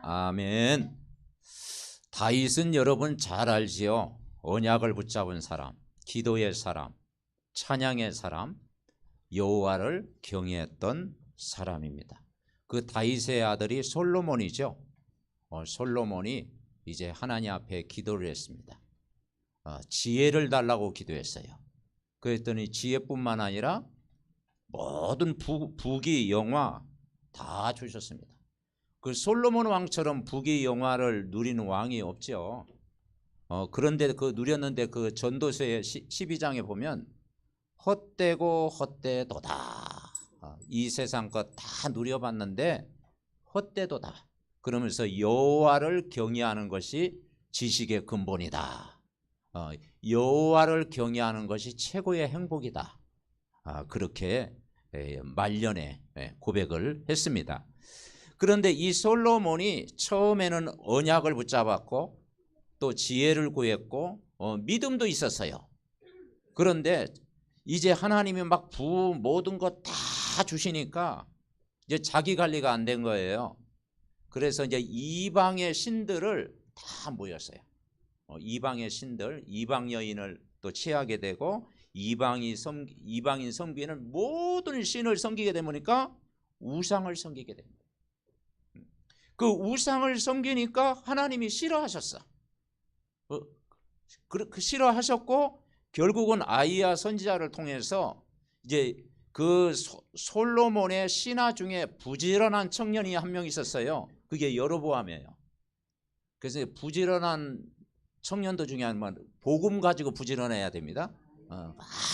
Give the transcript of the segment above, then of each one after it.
아멘. 다윗은 여러분 잘 알지요. 언약을 붙잡은 사람, 기도의 사람, 찬양의 사람, 여호와를 경외했던 사람입니다. 그 다윗의 아들이 솔로몬이죠. 솔로몬이 이제 하나님 앞에 기도를 했습니다. 지혜를 달라고 기도했어요. 그랬더니 지혜뿐만 아니라 모든 부귀 영화 다 주셨습니다. 그 솔로몬 왕처럼 부귀 영화를 누리는 왕이 없죠. 그런데 그 누렸는데 그 전도서의 12장에 보면 헛되고 헛되도다. 이 세상 것 다 누려봤는데 헛되도다. 그러면서 여호와를 경외하는 것이 지식의 근본이다. 여호와를 경외하는 것이 최고의 행복이다. 그렇게 말년에 고백을 했습니다. 그런데 이 솔로몬이 처음에는 언약을 붙잡았고 또 지혜를 구했고 믿음도 있었어요. 그런데 이제 하나님이 막 모든 것 다 주시니까 이제 자기 관리가 안 된 거예요. 그래서 이제 이방의 신들을 다 모였어요. 이방의 신들, 이방 여인을 또 취하게 되고 이방인 섬기는 모든 신을 섬기게 되니까 우상을 섬기게 됩니다. 그 우상을 섬기니까 하나님이 싫어하셨어. 싫어하셨고 결국은 아이야 선지자를 통해서 이제 그 솔로몬의 신하 중에 부지런한 청년이 한 명 있었어요. 그게 여로보암이에요. 그래서 부지런한 청년들 중에 한 명, 복음 가지고 부지런해야 됩니다.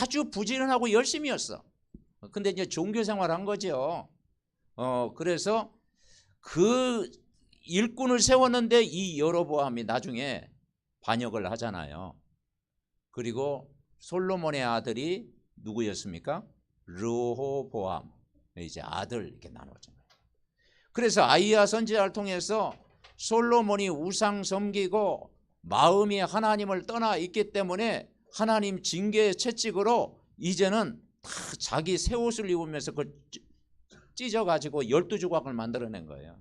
아주 부지런하고 열심히였어. 근데 이제 종교 생활한 거죠. 그래서 그 일꾼을 세웠는데 이 여로보암이 나중에 반역을 하잖아요. 그리고 솔로몬의 아들이 누구였습니까? 르호보암. 이제 아들 이렇게 나누어진 거예요. 그래서 아이야 선지자를 통해서 솔로몬이 우상 섬기고 마음이 하나님을 떠나 있기 때문에 하나님 징계의 채찍으로 이제는 다 자기 새 옷을 입으면서 그 찢어가지고 12조각을 만들어낸 거예요.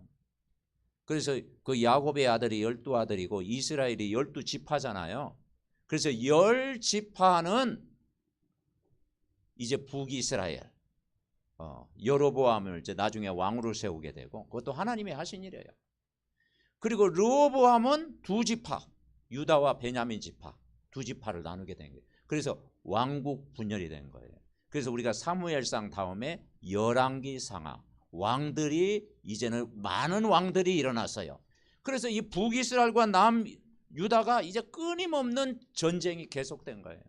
그래서 그 야곱의 아들이 12아들이고 이스라엘이 12지파잖아요. 그래서 10지파는 이제 북이스라엘 여로보암을 이제 나중에 왕으로 세우게 되고 그것도 하나님이 하신 일이에요. 그리고 르호보암은 2지파 유다와 베냐민 지파 2지파를 나누게 된 거예요. 그래서 왕국 분열이 된 거예요. 그래서 우리가 사무엘상 다음에 열왕기 상하 왕들이 이제는 많은 왕들이 일어났어요. 그래서 이 북이스라엘과 남유다가 이제 끊임없는 전쟁이 계속된 거예요.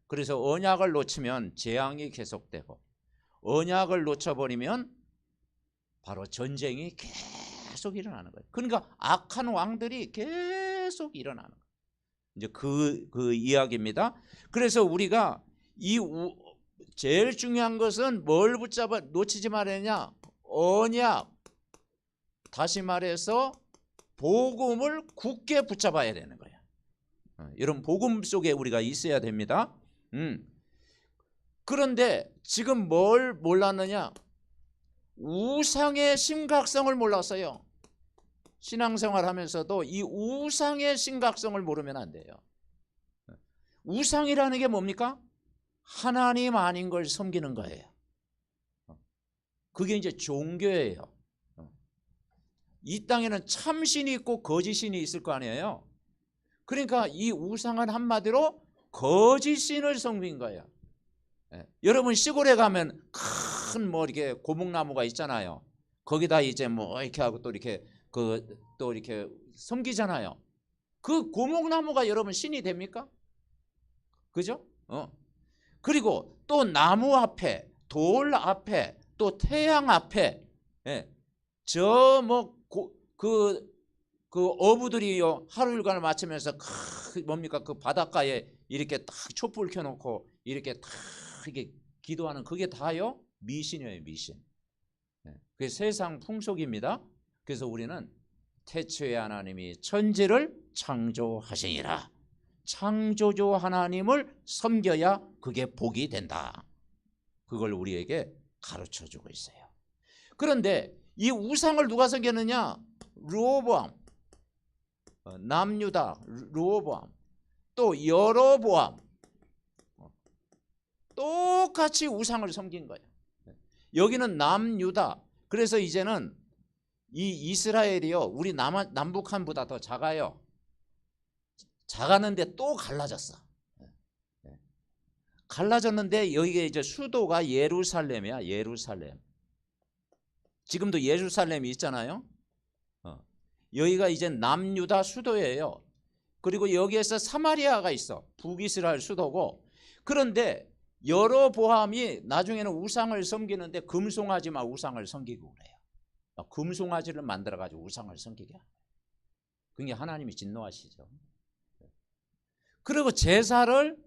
그래서 언약을 놓치면 재앙이 계속되고 언약을 놓쳐버리면 바로 전쟁이 계속 일어나는 거예요. 그러니까 악한 왕들이 계속 일어나는 거예요. 이제 그 이야기입니다. 그래서 우리가 제일 중요한 것은 뭘 붙잡아 놓치지 말아야 언약, 다시 말해서 복음을 굳게 붙잡아야 되는 거예요. 이런 복음 속에 우리가 있어야 됩니다. 그런데 지금 뭘 몰랐느냐? 우상의 심각성을 몰랐어요. 신앙생활 하면서도 이 우상의 심각성을 모르면 안 돼요. 우상이라는 게 뭡니까? 하나님 아닌 걸 섬기는 거예요. 그게 이제 종교예요. 이 땅에는 참신이 있고 거짓신이 있을 거 아니에요. 그러니까 이 우상은 한마디로 거짓신을 섬긴 거예요. 여러분 시골에 가면 큰 뭐 이렇게 고목나무가 있잖아요. 거기다 이제 뭐 이렇게 하고 또 이렇게 또 이렇게 섬기잖아요. 그 고목나무가 여러분 신이 됩니까? 그죠? 그리고 또 나무 앞에, 돌 앞에, 또 태양 앞에, 저 뭐 그 어부들이요 하루 일과를 마치면서 뭡니까 그 바닷가에 이렇게 딱 촛불 켜놓고 이렇게 딱 이렇게 기도하는 그게 다요 미신이에요, 미신. 그게 세상 풍속입니다. 그래서 우리는 태초에 하나님이 천지를 창조하시니라. 창조주 하나님을 섬겨야 그게 복이 된다. 그걸 우리에게 가르쳐주고 있어요. 그런데 이 우상을 누가 섬겼느냐? 르호보암, 남유다 르호보암, 또 여로보암, 똑같이 우상을 섬긴 거예요. 여기는 남유다. 그래서 이제는 이 이스라엘이요, 우리 남북한보다 더 작아요. 작았는데 또 갈라졌어. 갈라졌는데 여기가 이제 수도가 예루살렘이야. 예루살렘. 지금도 예루살렘이 있잖아요. 여기가 이제 남유다 수도예요. 그리고 여기에서 사마리아가 있어. 북이스라엘 수도고. 그런데 여로보암이 나중에는 우상을 섬기는데 금송아지만 우상을 섬기고 그래요. 금송아지를 만들어가지고 우상을 섬기게 합니다. 그게 하나님이 진노하시죠. 그리고 제사를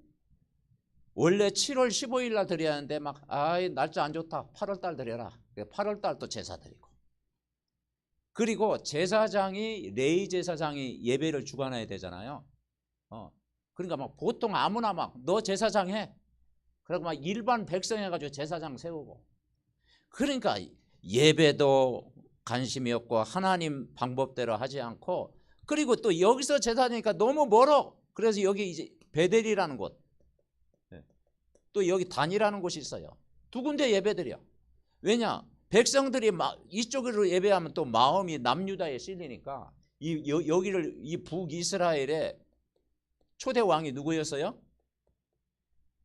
원래 7월 15일 날 드려야 하는데 막 날짜 안 좋다 8월 달 드려라. 8월 달 또 제사 드리고. 그리고 제사장이 레위 제사장이 예배를 주관해야 되잖아요. 그러니까 막 보통 아무나 막 너 제사장 해. 그리고 막 일반 백성 해가지고 제사장 세우고. 그러니까 예배도 관심이 없고 하나님 방법대로 하지 않고, 그리고 또 여기서 제사니까 너무 멀어. 그래서 여기 이제 베델이라는 곳, 또 여기 단이라는 곳이 있어요. 두 군데 예배드려. 왜냐? 백성들이 막 이쪽으로 예배하면 또 마음이 남유다에 실리니까 여기를 이 북이스라엘의 초대 왕이 누구였어요?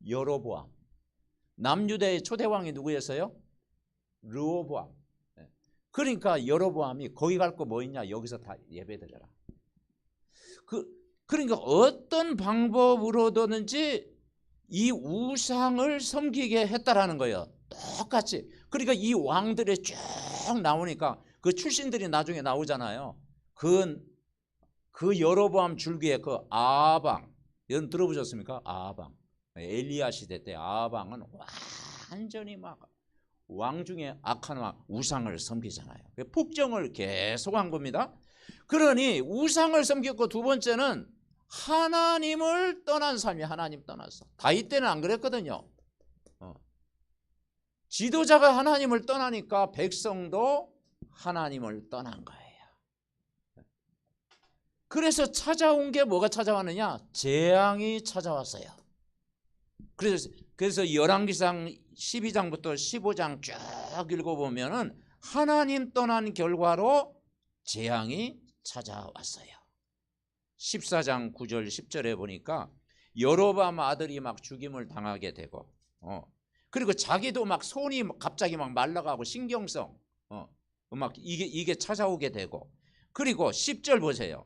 여로보암. 남유다의 초대 왕이 누구였어요? 르호보암. 그러니까 여로보암이 거기 갈 거 뭐 있냐? 여기서 다 예배드려라. 그러니까 어떤 방법으로든지 이 우상을 섬기게 했다라는 거예요. 똑같이. 그러니까 이 왕들이 쭉 나오니까 그 출신들이 나중에 나오잖아요. 그 여로보암 줄기에 그 아방, 여러분 들어보셨습니까? 아방. 엘리야 시대 때 아방은 완전히 막 왕 중에 악한 왕, 우상을 섬기잖아요. 폭정을 계속한 겁니다. 그러니 우상을 섬겼고, 두 번째는 하나님을 떠난 삶이, 하나님 떠났어. 다윗 때는 안 그랬거든요. 지도자가 하나님을 떠나니까 백성도 하나님을 떠난 거예요. 그래서 찾아온 게 뭐가 찾아왔느냐? 재앙이 찾아왔어요. 그래서 열왕기상 12장부터 15장 쭉 읽어보면은 하나님 떠난 결과로 재앙이 찾아왔어요. 14장 9절 10절에 보니까 여로보암 아들이 막 죽임을 당하게 되고, 그리고 자기도 막 손이 갑자기 막 말라가고 신경성, 막 이게 찾아오게 되고, 그리고 10절 보세요.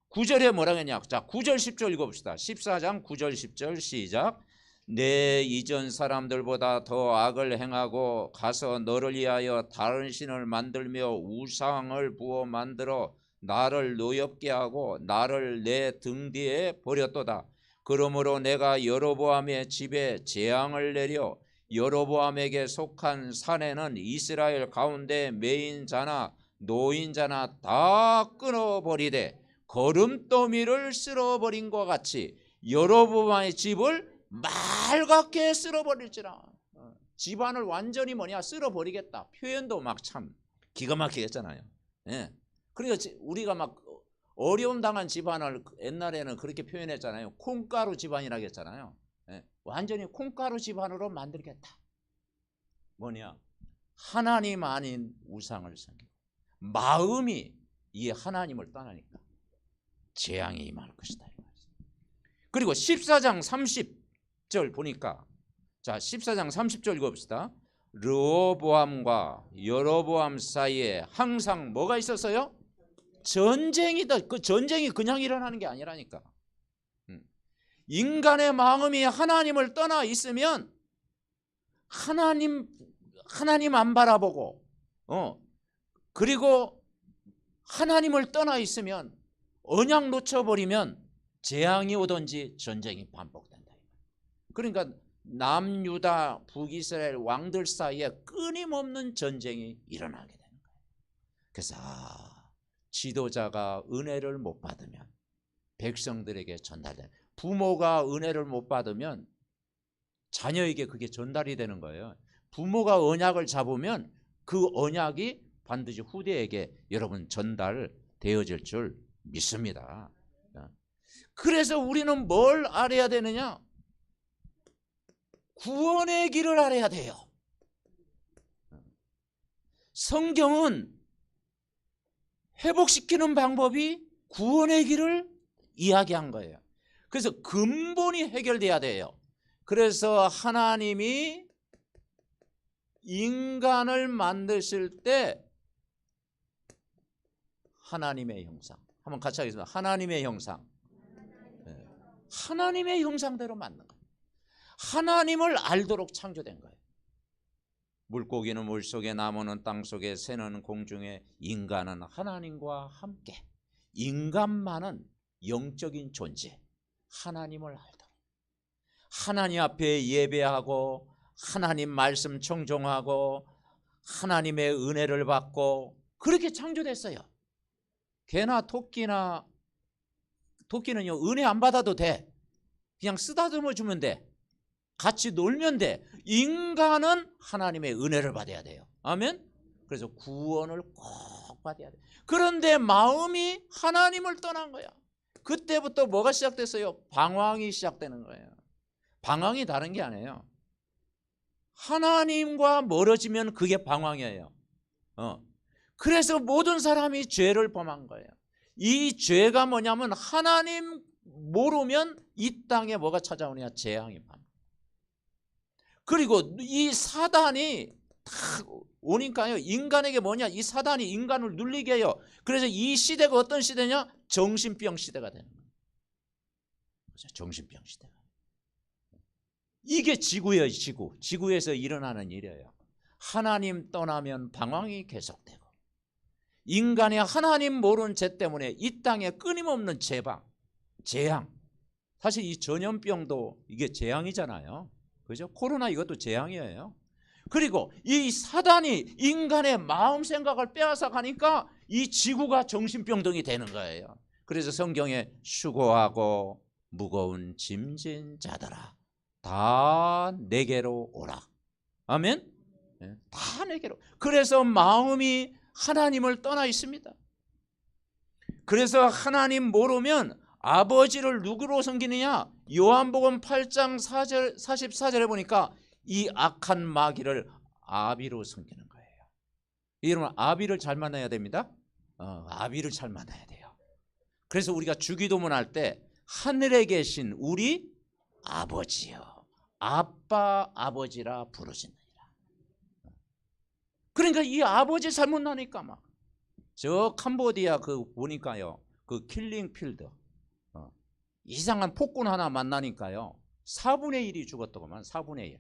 9절에 뭐라고 했냐? 자, 9절 10절 읽어봅시다. 14장 9절 10절 시작. 내 이전 사람들보다 더 악을 행하고 가서 너를 위하여 다른 신을 만들며 우상을 부어 만들어 나를 노엽게 하고 나를 내 등 뒤에 버렸도다. 그러므로 내가 여로보암의 집에 재앙을 내려 여로보암에게 속한 산에는 이스라엘 가운데 매인자나 노인자나 다 끊어버리되 거름더미를 쓸어버린 것 같이 여로보암의 집을 맑게 쓸어버릴지라. 집안을 완전히 쓸어버리겠다. 표현도 막 참 기가 막히게 했잖아요. 그러니까 우리가 막 어려움 당한 집안을 옛날에는 그렇게 표현했잖아요. 콩가루 집안이라고 했잖아요. 완전히 콩가루 집안으로 만들겠다. 하나님 아닌 우상을 섬기고 마음이 이 하나님을 떠나니까 재앙이 임할 것이다. 그리고 14장 30절 보니까, 자 14장 30절 읽어봅시다. 르호보암과 여로보암 사이에 항상 뭐가 있었어요? 전쟁이다. 그 전쟁이 그냥 일어나는 게 아니라니까. 인간의 마음이 하나님을 떠나 있으면 하나님 안 바라보고, 그리고 하나님을 떠나 있으면, 언약 놓쳐버리면 재앙이 오든지 전쟁이 반복된다. 그러니까 남유다 북이스라엘 왕들 사이에 끊임없는 전쟁이 일어나게 되는 거예요. 그래서 지도자가 은혜를 못 받으면 백성들에게 전달돼, 부모가 은혜를 못 받으면 자녀에게 그게 전달이 되는 거예요. 부모가 언약을 잡으면 그 언약이 반드시 후대에게 여러분 전달되어질 줄 믿습니다. 그래서 우리는 뭘 알아야 되느냐? 구원의 길을 알아야 돼요. 성경은 회복시키는 방법이 구원의 길을 이야기한 거예요. 그래서 근본이 해결돼야 돼요. 그래서 하나님이 인간을 만드실 때 하나님의 형상, 한번 같이 하겠습니다. 하나님의 형상, 하나님의 형상대로 만든 거예요. 하나님을 알도록 창조된 거예요. 물고기는 물속에, 나무는 땅속에, 새는 공중에, 인간은 하나님과 함께. 인간만은 영적인 존재, 하나님을 알도록, 하나님 앞에 예배하고 하나님 말씀 청종하고 하나님의 은혜를 받고 그렇게 창조됐어요. 개나 토끼는요 은혜 안 받아도 돼. 그냥 쓰다듬어 주면 돼. 같이 놀면 돼. 인간은 하나님의 은혜를 받아야 돼요. 아멘. 그래서 구원을 꼭 받아야 돼. 그런데 마음이 하나님을 떠난 거야. 그때부터 뭐가 시작됐어요? 방황이 시작되는 거예요. 방황이 다른 게 아니에요. 하나님과 멀어지면 그게 방황이에요. 그래서 모든 사람이 죄를 범한 거예요. 이 죄가 뭐냐면 하나님 모르면 이 땅에 뭐가 찾아오냐? 재앙이 만. 그리고 이 사단이 다 오니까요. 인간에게 뭐냐? 이 사단이 인간을 눌리게 해요. 그래서 이 시대가 어떤 시대냐? 정신병 시대가 되는 거예요. 정신병 시대가. 이게 지구예요. 지구에서 일어나는 일이에요. 하나님 떠나면 방황이 계속되고 인간의 하나님 모르는 죄 때문에 이 땅에 끊임없는 재앙. 사실 이 전염병도 이게 재앙이잖아요. 그죠? 코로나 이것도 재앙이에요. 그리고 이 사단이 인간의 마음 생각을 빼앗아 가니까 이 지구가 정신병동이 되는 거예요. 그래서 성경에 수고하고 무거운 짐진 자들아 다 내게로 오라. 아멘. 다 내게로. 그래서 마음이 하나님을 떠나 있습니다. 그래서 하나님 모르면 아버지를 누구로 섬기느냐? 요한복음 8장 44절에 보니까 이 악한 마귀를 아비로 섬기는 거예요. 여러분 아비를 잘 만나야 됩니다. 아비를 잘 만나야 돼요. 그래서 우리가 주기도문 할 때 하늘에 계신 우리 아버지요 아빠 아버지라 부르시느니라. 그러니까 이 아버지 잘못 나니까 막 저 캄보디아 그 보니까요 그 킬링 필드 이상한 폭군 하나 만나니까요 4분의 1이 죽었더구만. 4분의 1.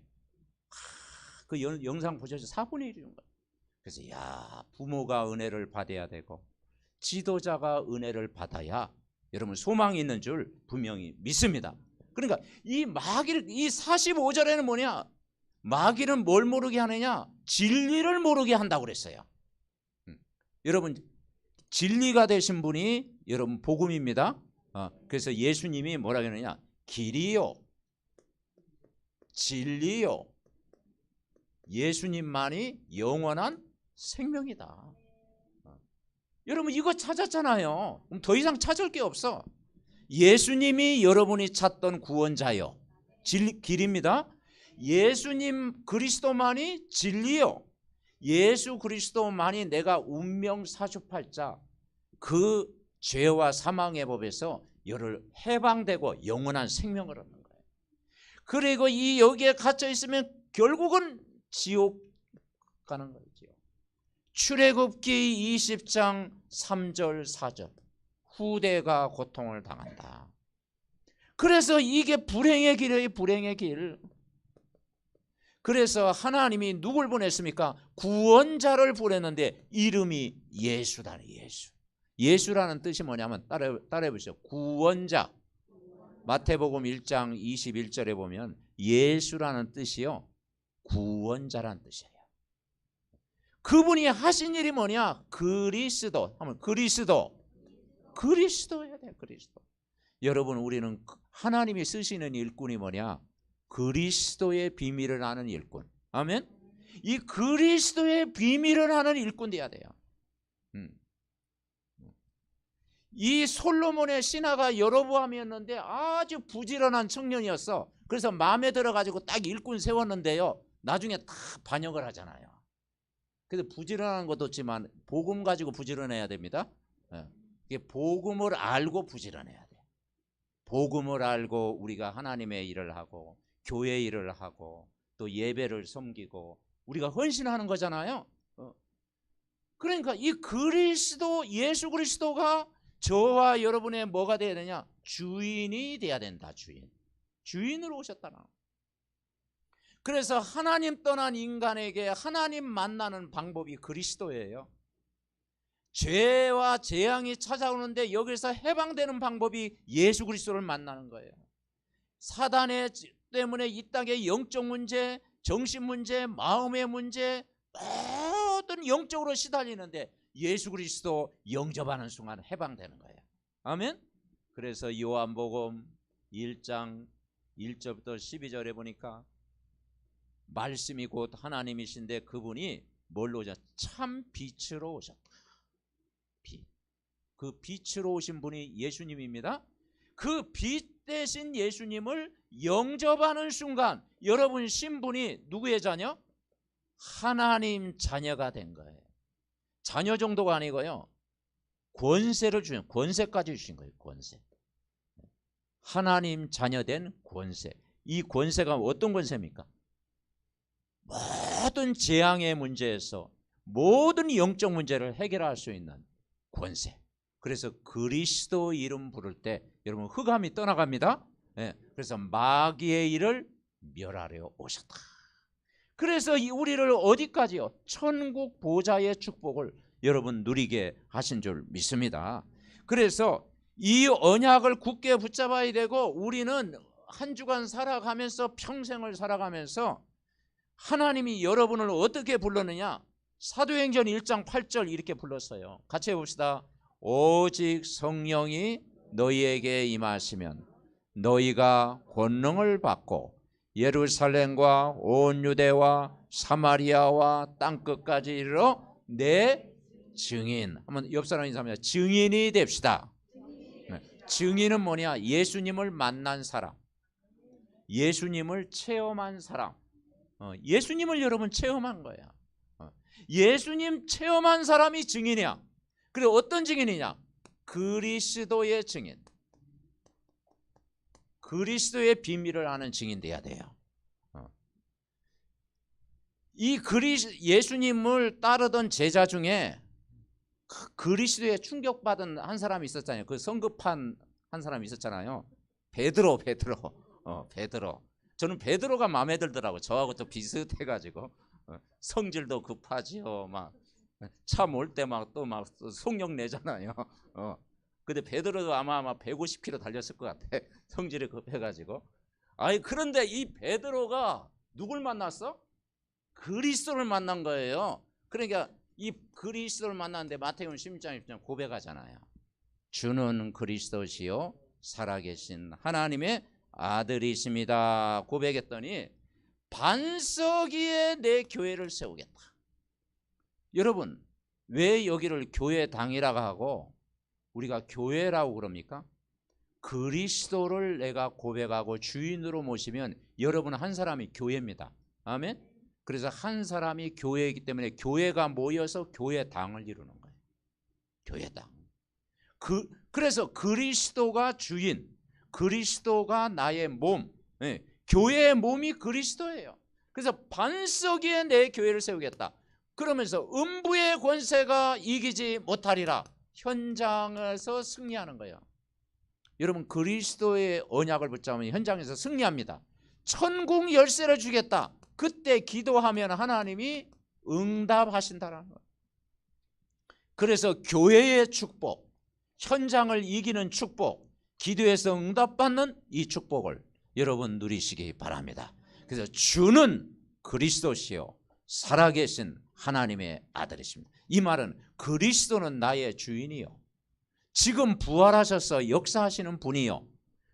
그 영상 보셔서 4분의 1이 죽은 거예요. 그래서 야 부모가 은혜를 받아야 되고 지도자가 은혜를 받아야 여러분 소망이 있는 줄 분명히 믿습니다. 그러니까 이 마귀를 이 45절에는 뭐냐? 마귀는 뭘 모르게 하느냐? 진리를 모르게 한다고 그랬어요. 여러분 진리가 되신 분이 여러분 복음입니다. 그래서 예수님이 뭐라고 하느냐? 길이요 진리요 예수님만이 영원한 생명이다. 여러분 이거 찾았잖아요. 그럼 더 이상 찾을 게 없어. 예수님이 여러분이 찾던 구원자요 길입니다. 예수님 그리스도만이 진리요 예수 그리스도만이 내가 운명 사주팔자 그 죄와 사망의 법에서 너를 해방되고 영원한 생명을 얻는 거예요. 그리고 이 여기에 갇혀 있으면 결국은 지옥 가는 거죠. 출애굽기 20장 3절 4절 후대가 고통을 당한다. 그래서 이게 불행의 길이에요. 불행의 길. 그래서 하나님이 누굴 보냈습니까? 구원자를 보냈는데 이름이 예수다. 예수라는 뜻이 뭐냐면 따라해 보시죠. 구원자. 마태복음 1장 21절에 보면 예수라는 뜻이요 구원자라는 뜻이에요. 그분이 하신 일이 뭐냐? 그리스도 하면 그리스도여야 돼요. 그리스도. 여러분 우리는 하나님이 쓰시는 일꾼이 뭐냐? 그리스도의 비밀을 아는 일꾼. 아멘. 이 그리스도의 비밀을 아는 일꾼 돼야 돼요. 이 솔로몬의 신하가 여로보암이었는데 아주 부지런한 청년이었어. 그래서 마음에 들어가지고 딱 일꾼 세웠는데요, 나중에 다 반역을 하잖아요. 그래서 부지런한 것도 있지만 복음 가지고 부지런해야 됩니다. 이게 복음을 알고 부지런해야 돼. 복음을 알고 우리가 하나님의 일을 하고 교회 일을 하고 또 예배를 섬기고 우리가 헌신하는 거잖아요. 그러니까 이 그리스도, 예수 그리스도가 저와 여러분의 뭐가 돼야 되냐? 주인이 돼야 된다. 주인으로 오셨다나. 그래서 하나님 떠난 인간에게 하나님 만나는 방법이 그리스도예요. 죄와 재앙이 찾아오는데 여기서 해방되는 방법이 예수 그리스도를 만나는 거예요. 사단의 때문에 이 땅의 영적 문제, 정신 문제, 마음의 문제, 모든 영적으로 시달리는데 예수 그리스도 영접하는 순간 해방되는 거예요. 아멘. 그래서 요한복음 1장 1절부터 12절에 보니까 말씀이 곧 하나님이신데 그분이 뭘로 오셨다? 참 빛으로 오셨다. 빛. 그 빛으로 오신 분이 예수님입니다. 그 빛 대신 예수님을 영접하는 순간 여러분 신분이 누구의 자녀? 하나님 자녀가 된 거예요. 자녀 정도가 아니고요, 권세를 주신, 권세까지 주신 거예요. 권세. 하나님 자녀된 권세. 이 권세가 어떤 권세입니까? 모든 재앙의 문제에서 모든 영적 문제를 해결할 수 있는 권세. 그래서 그리스도 이름 부를 때 여러분 흑암이 떠나갑니다. 그래서 마귀의 일을 멸하려 오셨다. 그래서 우리를 어디까지요? 천국 보좌의 축복을 여러분 누리게 하신 줄 믿습니다. 그래서 이 언약을 굳게 붙잡아야 되고 우리는 한 주간 살아가면서 평생을 살아가면서 하나님이 여러분을 어떻게 불렀느냐? 사도행전 1장 8절 이렇게 불렀어요. 같이 해봅시다. 오직 성령이 너희에게 임하시면 너희가 권능을 받고 예루살렘과 온 유대와 사마리아와 땅끝까지 이르러 내 증인. 한번 옆 사람 인사합니다. 증인이 됩시다. 증인은 뭐냐? 예수님을 만난 사람, 예수님을 체험한 사람. 예수님을 여러분 체험한 거야. 예수님 체험한 사람이 증인이야. 그리고 어떤 증인이냐? 그리스도의 증인. 그리스도의 비밀을 아는 증인 돼야 돼요. 이 예수님을 따르던 제자 중에 그리스도에 충격받은 한 사람이 있었잖아요. 그 성급한 한 사람이 있었잖아요. 베드로. 저는 베드로가 마음에 들더라고요. 저하고 또 비슷해가지고 성질도 급하지요. 막 차 몰 때 막 또 막 속력 내잖아요. 근데 베드로도 아마 150km 달렸을 것 같아. 성질이 급해가지고. 그런데 이 베드로가 누굴 만났어? 그리스도를 만난 거예요. 그러니까 이 그리스도를 만났는데 마태복음 16장 1절 고백하잖아요. 주는 그리스도시요 살아계신 하나님의 아들이십니다. 고백했더니 반석 위에 내 교회를 세우겠다. 여러분 왜 여기를 교회 당이라고 하고 우리가 교회라고 그럽니까? 그리스도를 내가 고백하고 주인으로 모시면 여러분 한 사람이 교회입니다. 아멘. 그래서 한 사람이 교회이기 때문에 교회가 모여서 교회당을 이루는 거예요. 교회당. 그래서 그리스도가 주인, 그리스도가 나의 몸, 교회의 몸이 그리스도예요. 그래서 반석 위에 내 교회를 세우겠다. 그러면서 음부의 권세가 이기지 못하리라. 현장에서 승리하는 거예요. 여러분 그리스도의 언약을 붙잡으면 현장에서 승리합니다. 천국 열쇠를 주겠다. 그때 기도하면 하나님이 응답하신다는 거예요. 그래서 교회의 축복, 현장을 이기는 축복, 기도에서 응답받는 이 축복을 여러분 누리시기 바랍니다. 그래서 주는 그리스도시요 살아계신 하나님의 아들이십니다. 이 말은 그리스도는 나의 주인이요 지금 부활하셔서 역사하시는 분이요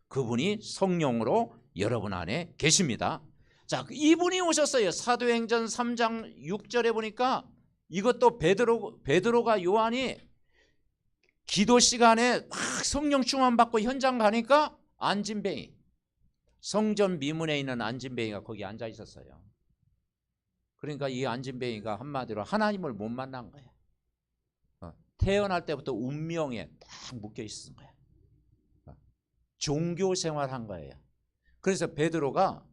그분이 성령으로 여러분 안에 계십니다. 자, 이분이 오셨어요. 사도행전 3장 6절에 보니까 이것도 베드로가 요한이 기도 시간에 막 성령 충만 받고 현장 가니까 안진뱅이, 성전 미문에 있는 안진뱅이가 거기 앉아 있었어요. 그러니까 이 안진뱅이가 한마디로 하나님을 못 만난 거예요. 태어날 때부터 운명에 딱 묶여 있었던 거예요. 종교 생활한 거예요. 그래서 베드로가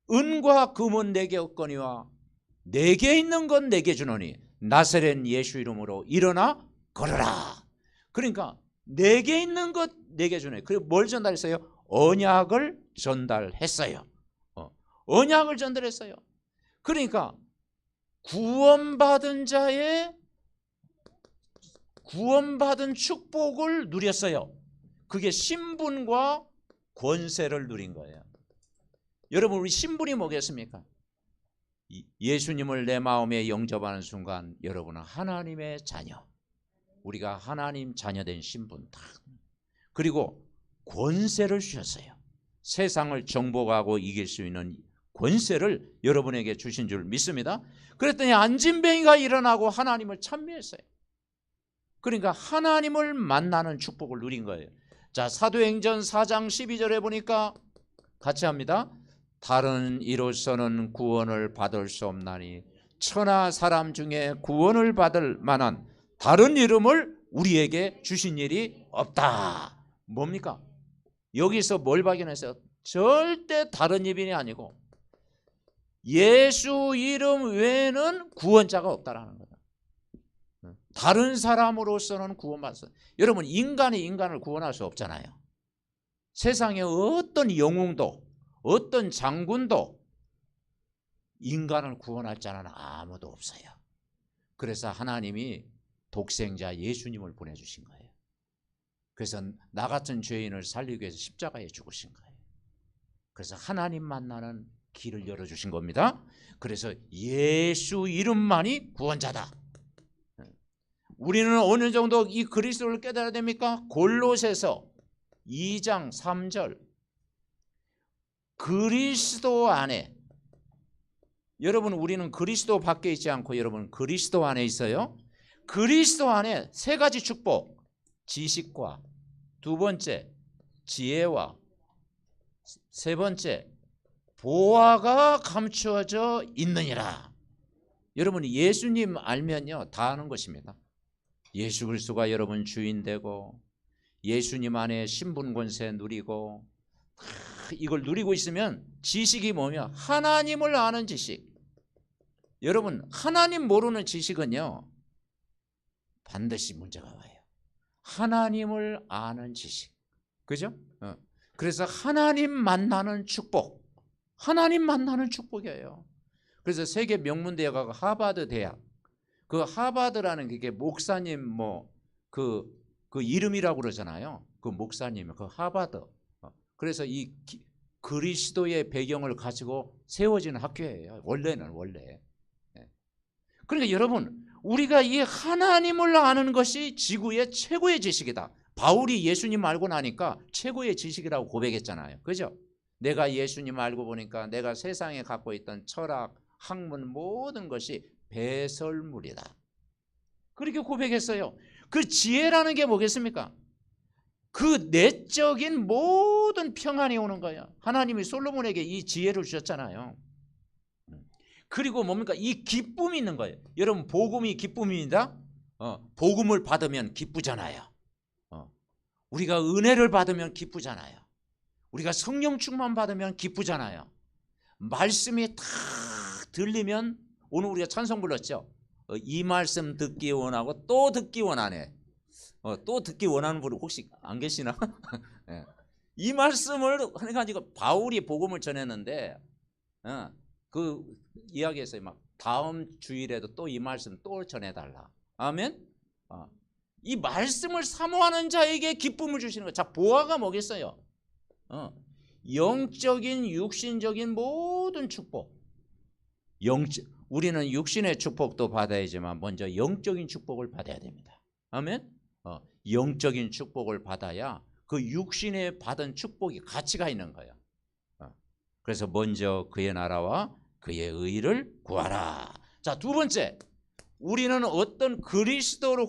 은과 금은 내게 없거니와 내게 있는 건 내게 주노니 나사렛 예수 이름으로 일어나 걸어라. 그러니까 내게 있는 것 내게 주네. 그리고 뭘 전달했어요? 언약을 전달했어요. 언약을 전달했어요. 그러니까 구원받은 자의 구원받은 축복을 누렸어요. 그게 신분과 권세를 누린 거예요. 여러분, 우리 신분이 뭐겠습니까? 예수님을 내 마음에 영접하는 순간 여러분은 하나님의 자녀, 우리가 하나님 자녀된 신분 다. 그리고 권세를 주셨어요. 세상을 정복하고 이길 수 있는 권세를 여러분에게 주신 줄 믿습니다. 그랬더니 안진뱅이가 일어나고 하나님을 찬미했어요. 그러니까 하나님을 만나는 축복을 누린 거예요. 자, 사도행전 4장 12절에 보니까 같이 합니다. 다른 이로서는 구원을 받을 수 없나니 천하 사람 중에 구원을 받을 만한 다른 이름을 우리에게 주신 일이 없다. 뭡니까? 여기서 뭘 발견했어요? 절대 다른 이름이 아니고 예수 이름 외에는 구원자가 없다라는 거예요. 다른 사람으로서는 구원받았어요. 여러분, 인간이 인간을 구원할 수 없잖아요. 세상에 어떤 영웅도 어떤 장군도 인간을 구원할 자는 아무도 없어요. 그래서 하나님이 독생자 예수님을 보내주신 거예요. 그래서 나 같은 죄인을 살리기 위해서 십자가에 죽으신 거예요. 그래서 하나님 만나는 길을 열어주신 겁니다. 그래서 예수 이름만이 구원자다. 우리는 어느 정도 이 그리스도를 깨달아야 됩니까? 골로새서 2장 3절, 그리스도 안에, 여러분 우리는 그리스도 밖에 있지 않고 여러분 그리스도 안에 있어요. 그리스도 안에 세 가지 축복, 지식과 두 번째 지혜와 세 번째 보화가 감추어져 있느니라. 여러분 예수님 알면요 다 아는 것입니다. 예수 그리스도가 여러분 주인 되고 예수님 안에 신분 권세 누리고 이걸 누리고 있으면 지식이 뭐냐? 하나님을 아는 지식. 여러분 하나님 모르는 지식은요 반드시 문제가 와요. 하나님을 아는 지식. 그죠? 그래서 하나님 만나는 축복. 하나님 만나는 축복이에요. 그래서 세계 명문 대학하고 하버드 대학, 그 하버드라는 게 목사님 그 이름이라고 그러잖아요. 그 목사님, 그 하버드. 그래서 이 그리스도의 배경을 가지고 세워지는 학교예요. 원래는 원래. 그러니까 여러분 우리가 이 하나님을 아는 것이 지구의 최고의 지식이다. 바울이 예수님 알고 나니까 최고의 지식이라고 고백했잖아요. 그죠? 내가 예수님 알고 보니까 내가 세상에 갖고 있던 철학, 학문 모든 것이 배설물이다. 그렇게 고백했어요. 그 지혜라는 게 뭐겠습니까? 그 내적인 모든 평안이 오는 거예요. 하나님이 솔로몬에게 이 지혜를 주셨잖아요. 그리고 뭡니까? 이 기쁨이 있는 거예요. 여러분 복음이 기쁨입니다. 복음을 받으면 기쁘잖아요. 우리가 은혜를 받으면 기쁘잖아요. 우리가 성령 충만 받으면 기쁘잖아요. 말씀이 탁 들리면 오늘 우리가 찬송 불렀죠. 이 말씀 듣기 원하고 또 듣기 원하네. 또 듣기 원하는 분 혹시 안 계시나? 네. 이 말씀을 해가지고 바울이 복음을 전했는데 그 이야기했어요. 막 다음 주일에도 또 이 말씀 또 전해달라. 아멘. 이 말씀을 사모하는 자에게 기쁨을 주시는 거예요. 자, 보화가 뭐겠어요? 영적인 육신적인 모든 축복. 우리는 육신의 축복도 받아야지만 먼저 영적인 축복을 받아야 됩니다. 아멘. 영적인 축복을 받아야 그 육신에 받은 축복이 가치가 있는 거예요. 그래서 먼저 그의 나라와 그의 의를 구하라. 자, 두 번째, 우리는 어떤 그리스도로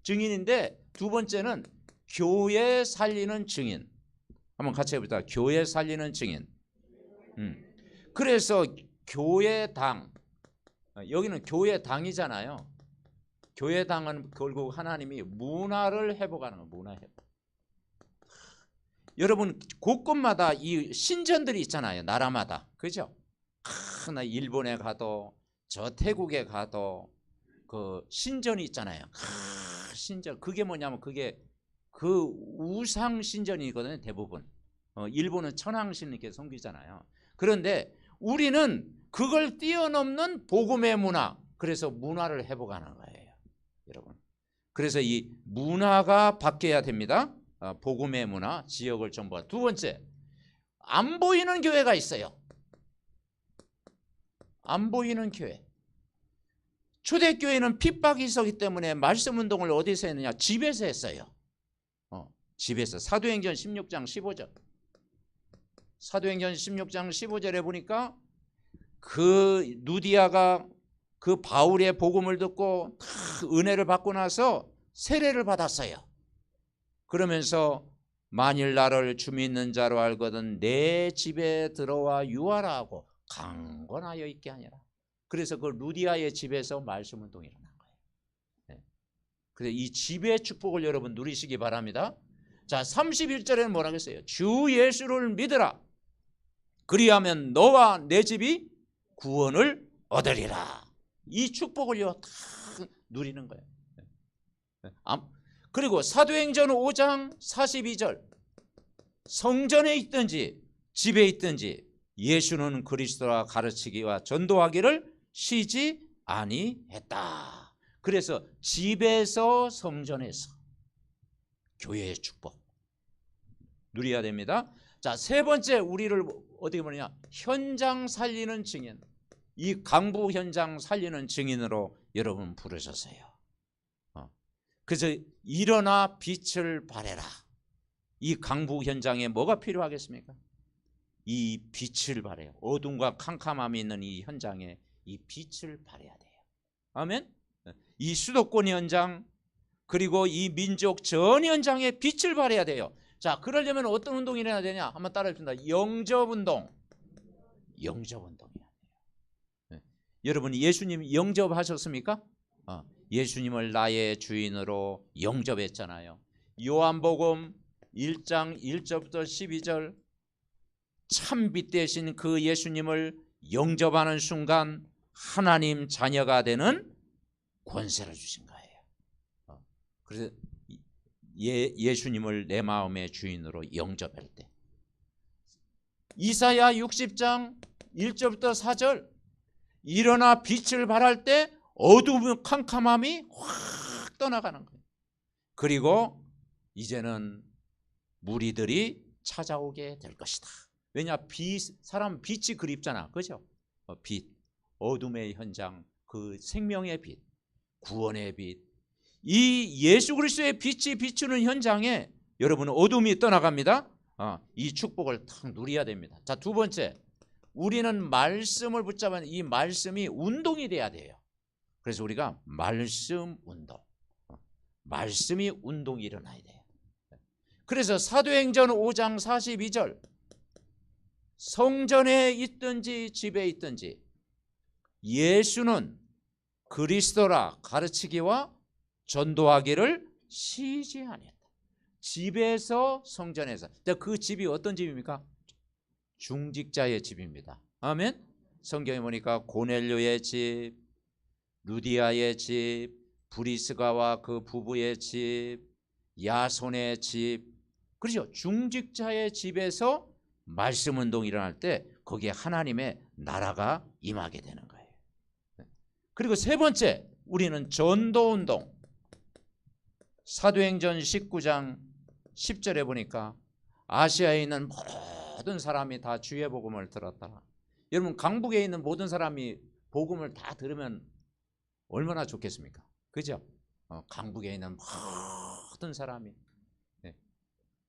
증인인데, 두 번째는 교회 살리는 증인. 한번 같이 해보자. 교회 살리는 증인. 그래서 교회당, 여기는 교회당이잖아요. 교회당은 결국 하나님이 문화를 회복하는 거예요. 문화 회복. 여러분 곳곳마다 이 신전들이 있잖아요. 나라마다. 그죠? 나 일본에 가도 저 태국에 가도 그 신전이 있잖아요. 신전. 그게 뭐냐면 그게 그 우상 신전이거든요. 대부분. 일본은 천황신님께 섬기잖아요. 그런데 우리는 그걸 뛰어넘는 복음의 문화. 그래서 문화를 회복하는 거예요. 여러분. 그래서 이 문화가 바뀌어야 됩니다. 복음의 문화, 지역을 정복한. 두 번째, 안 보이는 교회가 있어요. 안 보이는 교회. 초대교회는 핍박이 있었기 때문에 말씀 운동을 어디서 했느냐? 집에서 했어요. 집에서. 사도행전 16장 15절. 사도행전 16장 15절에 보니까 그 누디아가 그 바울의 복음을 듣고 은혜를 받고 나서 세례를 받았어요. 그러면서 만일 나를 주 믿는 자로 알거든 내 집에 들어와 유하라 하고 강권하여 있게 하니라. 그래서 그 루디아의 집에서 말씀 운동이 일어난 거예요. 네. 그래서 이 집의 축복을 여러분 누리시기 바랍니다. 자, 31절에는 뭐라고 했어요? 주 예수를 믿으라. 그리하면 너와 내 집이 구원을 얻으리라. 이 축복을요 다 누리는 거예요. 그리고 사도행전 5장 42절. 성전에 있든지 집에 있든지 예수는 그리스도라 가르치기와 전도하기를 쉬지 아니했다. 그래서 집에서 성전에서 교회의 축복 누려야 됩니다. 자, 세 번째 우리를 어떻게 보느냐? 현장 살리는 증인. 이 강부 현장 살리는 증인으로 여러분 부르셨어요. 그래서 일어나 빛을 발해라. 이 강부 현장에 뭐가 필요하겠습니까? 이 빛을 발해요. 어둠과 캄캄함이 있는 이 현장에 이 빛을 발해야 돼요. 아멘. 이 수도권 현장 그리고 이 민족 전 현장에 빛을 발해야 돼요. 자, 그러려면 어떤 운동이 일어나야 되냐? 한번 따라해 줍니다. 영접운동. 영접운동이야. 네. 여러분 예수님 영접하셨습니까? 예수님을 나의 주인으로 영접했잖아요. 요한복음 1장 1절부터 12절 참빛 대신 그 예수님을 영접하는 순간 하나님 자녀가 되는 권세를 주신 거예요. 그래서 예수님을 내 마음의 주인으로 영접할 때 이사야 60장 1절부터 4절 일어나 빛을 발할 때 어두운 캄캄함이 확 떠나가는 거예요. 그리고 이제는 무리들이 찾아오게 될 것이다. 왜냐? 사람 빛이 그립잖아. 그죠? 빛, 어둠의 현장, 그 생명의 빛, 구원의 빛. 이 예수 그리스도의 빛이 비추는 현장에 여러분 어둠이 떠나갑니다. 이 축복을 탁 누려야 됩니다. 자, 두 번째, 우리는 말씀을 붙잡은 이 말씀이 운동이 돼야 돼요. 그래서 우리가 말씀 운동, 말씀이 운동이 일어나야 돼요. 그래서 사도행전 5장 42절 성전에 있든지 집에 있든지 예수는 그리스도라 가르치기와 전도하기를 쉬지 아니했다. 집에서 성전에서. 그 집이 어떤 집입니까? 중직자의 집입니다. 아멘. 성경에 보니까 고넬료의 집, 루디아의 집, 브리스가와 그 부부의 집, 야손의 집, 그렇죠? 중직자의 집에서 말씀 운동이 일어날 때 거기에 하나님의 나라가 임하게 되는 거예요. 그리고 세 번째, 우리는 전도 운동. 사도행전 19장 10절에 보니까 아시아에 있는 모든 사람이 다 주의 복음을 들었다. 여러분 강북에 있는 모든 사람이 복음을 다 들으면 얼마나 좋겠습니까? 그죠? 강북에 있는 모든 사람이,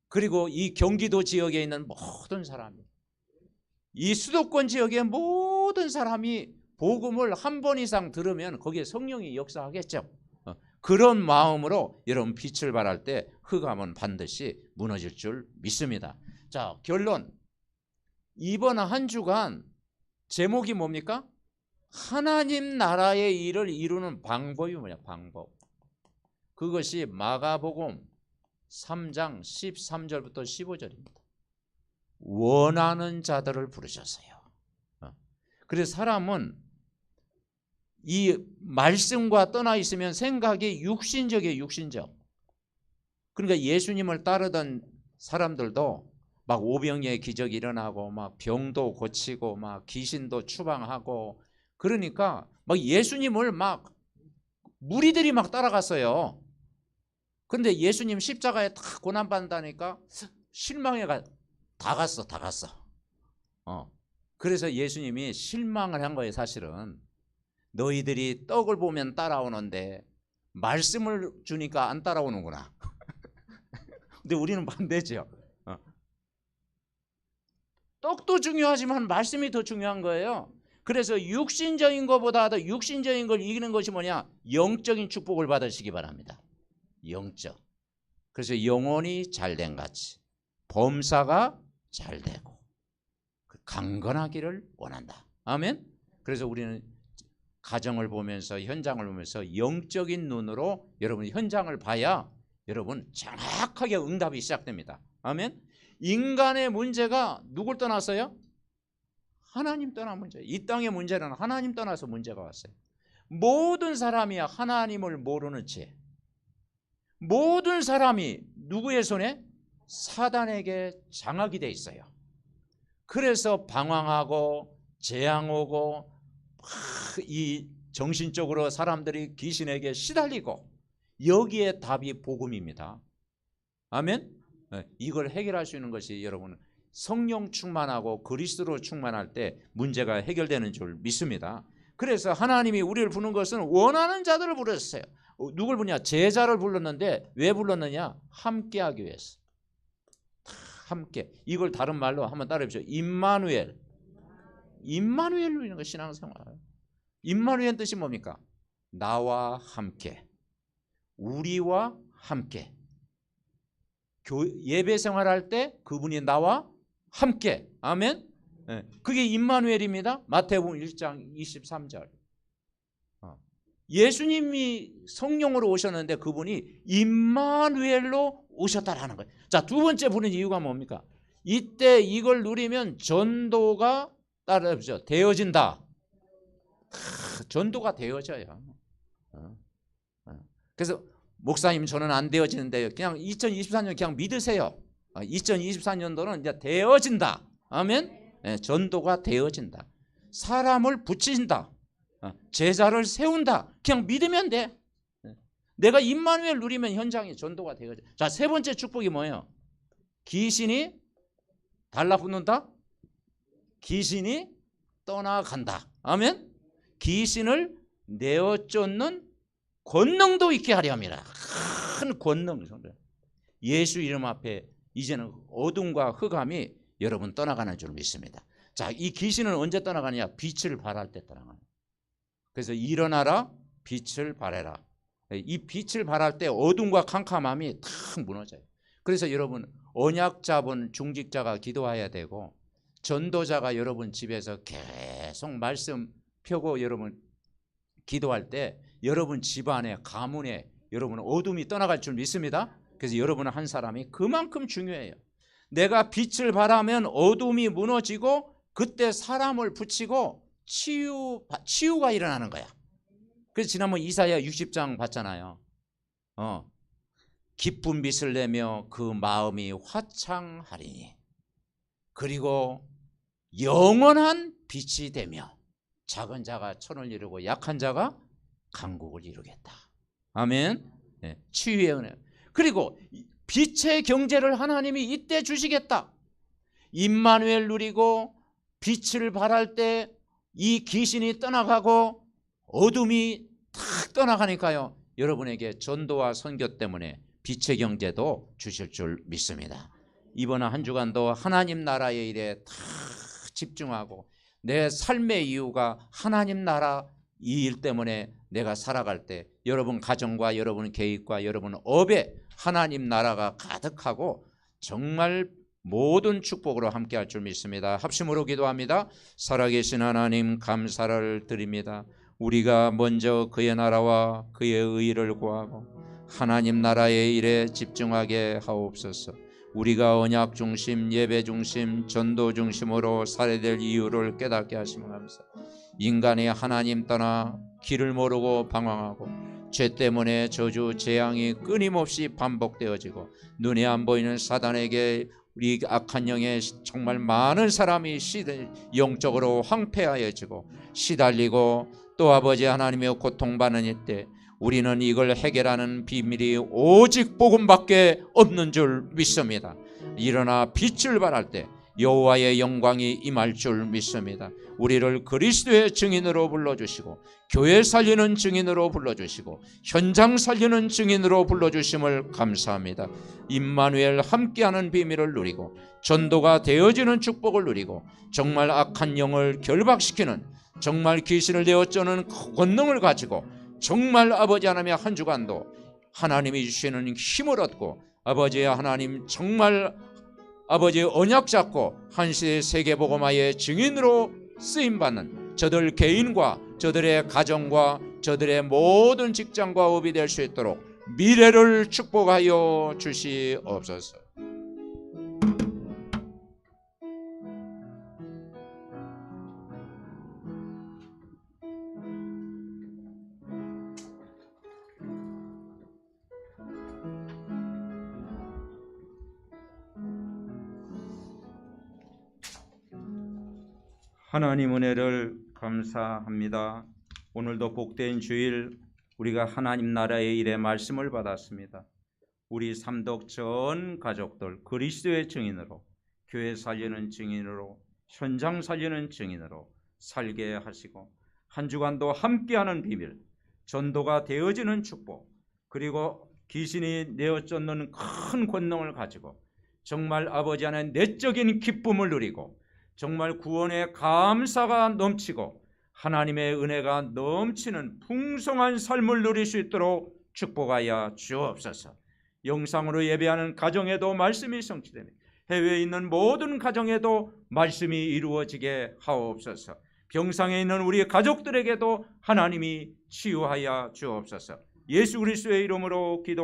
그리고 이 경기도 지역에 있는 모든 사람이, 이 수도권 지역의 모든 사람이 복음을 한 번 이상 들으면 거기에 성령이 역사하겠죠. 그런 마음으로 여러분 빛을 발할 때 흑암은 반드시 무너질 줄 믿습니다. 자, 결론. 이번 한 주간 제목이 뭡니까? 하나님 나라의 일을 이루는 방법이 뭐냐? 방법. 그것이 마가복음 3장 13절부터 15절입니다. 원하는 자들을 부르셨어요. 그래서 사람은 이 말씀과 떠나 있으면 생각이 육신적이에요. 육신적. 그러니까 예수님을 따르던 사람들도 막 오병이의 기적이 일어나고 막 병도 고치고 막 귀신도 추방하고 그러니까 막 예수님을 막 무리들이 막 따라갔어요. 근데 예수님 십자가에 다 고난받는다니까 실망해 다 갔어. 그래서 예수님이 실망을 한 거예요. 사실은 너희들이 떡을 보면 따라오는데 말씀을 주니까 안 따라오는구나. 근데 우리는 반대죠. 떡도 중요하지만 말씀이 더 중요한 거예요. 그래서 육신적인 것보다도 육신적인 걸 이기는 것이 뭐냐? 영적인 축복을 받으시기 바랍니다. 영적. 그래서 영혼이 잘된 같이 범사가 잘되고 강건하기를 원한다. 아멘. 그래서 우리는 가정을 보면서 현장을 보면서 영적인 눈으로 여러분 현장을 봐야 여러분 정확하게 응답이 시작됩니다. 아멘. 인간의 문제가 누굴 떠났어요? 하나님 떠난 문제. 이 땅의 문제는 하나님 떠나서 문제가 왔어요. 모든 사람이 하나님을 모르는 채 모든 사람이 누구의 손에? 사단에게 장악이 돼 있어요. 그래서 방황하고 재앙 오고 이 정신적으로 사람들이 귀신에게 시달리고 여기에 답이 복음입니다. 아멘. 이걸 해결할 수 있는 것이 여러분 성령 충만하고 그리스도로 충만할 때 문제가 해결되는 줄 믿습니다. 그래서 하나님이 우리를 부르는 것은 원하는 자들을 부르셨어요. 누굴 부르냐? 제자를 불렀는데 왜 불렀느냐? 함께하기 위해서. 함께. 이걸 다른 말로 한번 따라해 보시죠. 임마누엘. 임마누엘로 있는 거 신앙생활. 임마누엘 뜻이 뭡니까? 나와 함께. 우리와 함께. 예배 생활할 때 그분이 나와 함께. 아멘. 그게 임마누엘입니다. 마태복음 1장 23절. 예수님이 성령으로 오셨는데 그분이 임마누엘로 오셨다라는 거예요. 자, 두 번째 부른 이유가 뭡니까? 이때 이걸 누리면 전도가 따라서 되어진다. 전도가 되어져요. 그래서 목사님 저는 안 되어지는데 그냥 2024년 그냥 믿으세요. 2024년도는 이제 되어진다. 아멘. 전도가 되어진다. 사람을 붙인다. 제자를 세운다. 그냥 믿으면 돼. 내가 임마누엘 누리면 현장이 전도가 되어져. 자, 세 번째 축복이 뭐예요? 귀신이 달라붙는다. 귀신이 떠나간다. 아멘. 귀신을 내어쫓는 권능도 있게 하려 합니다. 큰 권능. 예수 이름 앞에 이제는 어둠과 흑암이 여러분 떠나가는 줄 믿습니다. 자, 이 귀신은 언제 떠나가느냐? 빛을 발할 때 떠나가는. 그래서 일어나라, 빛을 발해라. 이 빛을 발할 때 어둠과 캄캄함이 탁 무너져요. 그래서 여러분 언약 잡은 중직자가 기도해야 되고 전도자가 여러분 집에서 계속 말씀 펴고 여러분 기도할 때 여러분 집안에 가문에 여러분 어둠이 떠나갈 줄 믿습니다. 그래서 여러분 한 사람이 그만큼 중요해요. 내가 빛을 발하면 어둠이 무너지고 그때 사람을 붙이고 치유가 일어나는 거야. 그래서 지난번 이사야 60장 봤잖아요. 기쁜 빛을 내며 그 마음이 화창하리니 그리고 영원한 빛이 되며 작은 자가 천을 이루고 약한 자가 강국을 이루겠다. 아멘. 치유의 은혜. 그리고 빛의 경제를 하나님이 이때 주시겠다. 임마누엘 누리고 빛을 발할 때 이 귀신이 떠나가고 어둠이 탁 떠나가니까요. 여러분에게 전도와 선교 때문에 빛의 경제도 주실 줄 믿습니다. 이번 한 주간도 하나님 나라의 일에 다 집중하고 내 삶의 이유가 하나님 나라 이 일 때문에 내가 살아갈 때 여러분 가정과 여러분 계획과 여러분 업에 하나님 나라가 가득하고 정말 모든 축복으로 함께할 줄 믿습니다. 합심으로 기도합니다. 살아계신 하나님 감사를 드립니다. 우리가 먼저 그의 나라와 그의 의를 구하고 하나님 나라의 일에 집중하게 하옵소서. 우리가 언약 중심, 예배 중심, 전도 중심으로 살아야 될 이유를 깨닫게 하시면 감사. 인간이 하나님 떠나 길을 모르고 방황하고 죄 때문에 저주 재앙이 끊임없이 반복되어지고 눈에 안 보이는 사단에게 우리 악한 영에 정말 많은 사람이 영적으로 황폐하여지고 시달리고 또 아버지 하나님의 고통받는 이때 우리는 이걸 해결하는 비밀이 오직 복음밖에 없는 줄 믿습니다. 일어나 빛을 발할 때 여호와의 영광이 임할 줄 믿습니다. 우리를 그리스도의 증인으로 불러주시고 교회 살리는 증인으로 불러주시고 현장 살리는 증인으로 불러주심을 감사합니다. 임마누엘 함께하는 비밀을 누리고 전도가 되어지는 축복을 누리고 정말 악한 영을 결박시키는 정말 귀신을 내어쫓는 권능을 가지고 정말 아버지 하나님의 한 주간도 하나님이 주시는 힘을 얻고 아버지 하나님 정말 아버지 언약 잡고 한시대 세계복음화의 증인으로 쓰임받는 저들 개인과 저들의 가정과 저들의 모든 직장과 업이 될 수 있도록 미래를 축복하여 주시옵소서. 하나님 은혜를 감사합니다. 오늘도 복된 주일 우리가 하나님 나라의 일에 말씀을 받았습니다. 우리 삼덕 전 가족들 그리스도의 증인으로 교회 살리는 증인으로 현장 살리는 증인으로 살게 하시고 한 주간도 함께하는 비밀 전도가 되어지는 축복 그리고 귀신이 내어쫓는 큰 권능을 가지고 정말 아버지 안에 내적인 기쁨을 누리고 정말 구원의 감사가 넘치고 하나님의 은혜가 넘치는 풍성한 삶을 누릴 수 있도록 축복하여 주옵소서. 영상으로 예배하는 가정에도 말씀이 성취되며 해외에 있는 모든 가정에도 말씀이 이루어지게 하옵소서. 병상에 있는 우리 가족들에게도 하나님이 치유하여 주옵소서. 예수 그리스도의 이름으로 기도